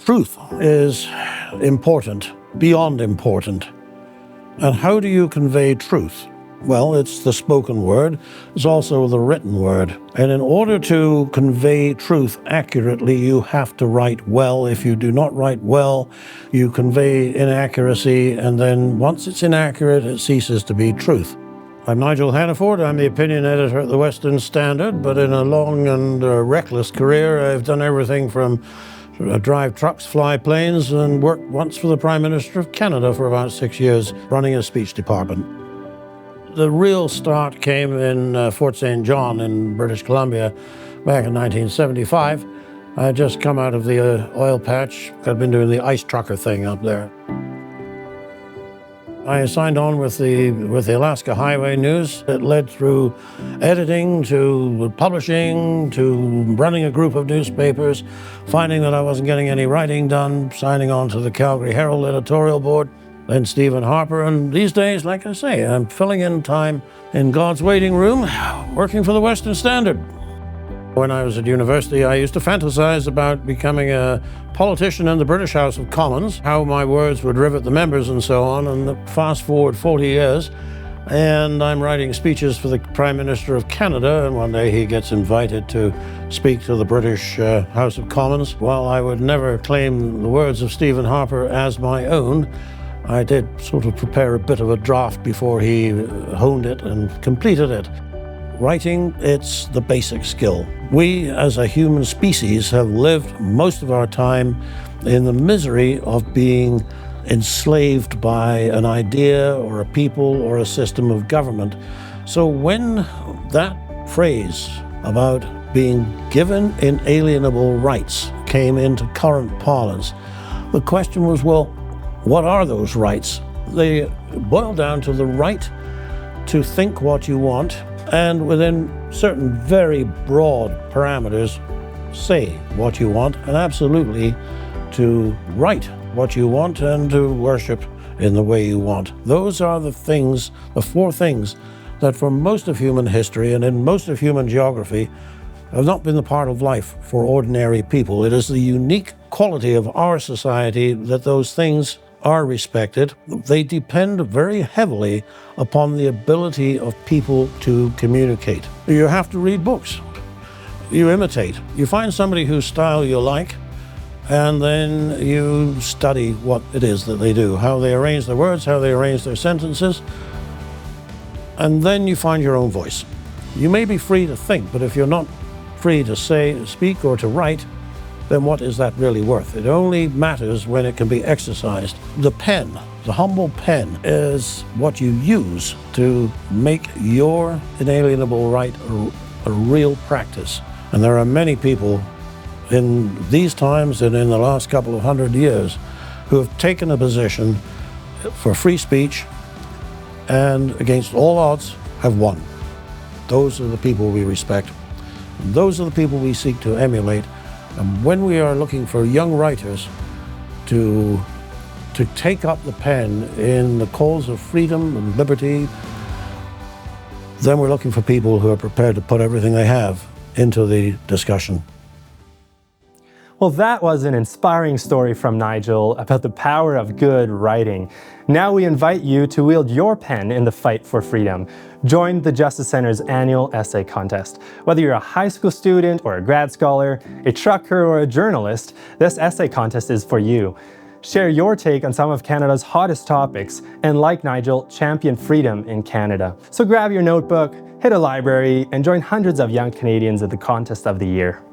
Truth is important, beyond important. And how do you convey truth? Well, it's the spoken word. It's also the written word. And in order to convey truth accurately, you have to write well. If you do not write well, you convey inaccuracy, and then once it's inaccurate, it ceases to be truth. I'm Nigel Hannaford. I'm the opinion editor at the Western Standard, but in a long and reckless career, I've done everything from drive trucks, fly planes, and worked once for the Prime Minister of Canada for about 6 years, running a speech department. The real start came in Fort St. John in British Columbia back in 1975. I had just come out of the oil patch. I'd been doing the ice trucker thing up there. I signed on with the Alaska Highway News. It led through editing to publishing to running a group of newspapers, finding that I wasn't getting any writing done, signing on to the Calgary Herald editorial board, then Stephen Harper, and these days, like I say, I'm filling in time in God's waiting room, working for the Western Standard. When I was at university, I used to fantasize about becoming a politician in the British House of Commons, how my words would rivet the members and so on, and fast forward 40 years, and I'm writing speeches for the Prime Minister of Canada, and one day he gets invited to speak to the British House of Commons. While I would never claim the words of Stephen Harper as my own, I did sort of prepare a bit of a draft before he honed it and completed it. Writing, it's the basic skill. We, as a human species, have lived most of our time in the misery of being enslaved by an idea or a people or a system of government. So when that phrase about being given inalienable rights came into current parlance, the question was, well, what are those rights? They boil down to the right to think what you want, and within certain very broad parameters, say what you want, and absolutely to write what you want and to worship in the way you want. Those are the things, the four things that for most of human history and in most of human geography have not been the part of life for ordinary people. It is the unique quality of our society that those things are respected. They depend very heavily upon the ability of people to communicate. You have to read books. You imitate. You find somebody whose style you like, and then you study what it is that they do, how they arrange their words, how they arrange their sentences, and then you find your own voice. You may be free to think, but if you're not free to say, speak, or to write, then what is that really worth? It only matters when it can be exercised. The pen, the humble pen, is what you use to make your inalienable right a real practice. And there are many people in these times and in the last couple of 100 years who have taken a position for free speech and against all odds have won. Those are the people we respect. Those are the people we seek to emulate. And when we are looking for young writers to take up the pen in the cause of freedom and liberty, then we're looking for people who are prepared to put everything they have into the discussion. Well, that was an inspiring story from Nigel about the power of good writing. Now we invite you to wield your pen in the fight for freedom. Join the Justice Center's annual essay contest. Whether you're a high school student or a grad scholar, a trucker or a journalist, this essay contest is for you. Share your take on some of Canada's hottest topics, and like Nigel, champion freedom in Canada. So grab your notebook, hit a library, and join hundreds of young Canadians at the contest of the year.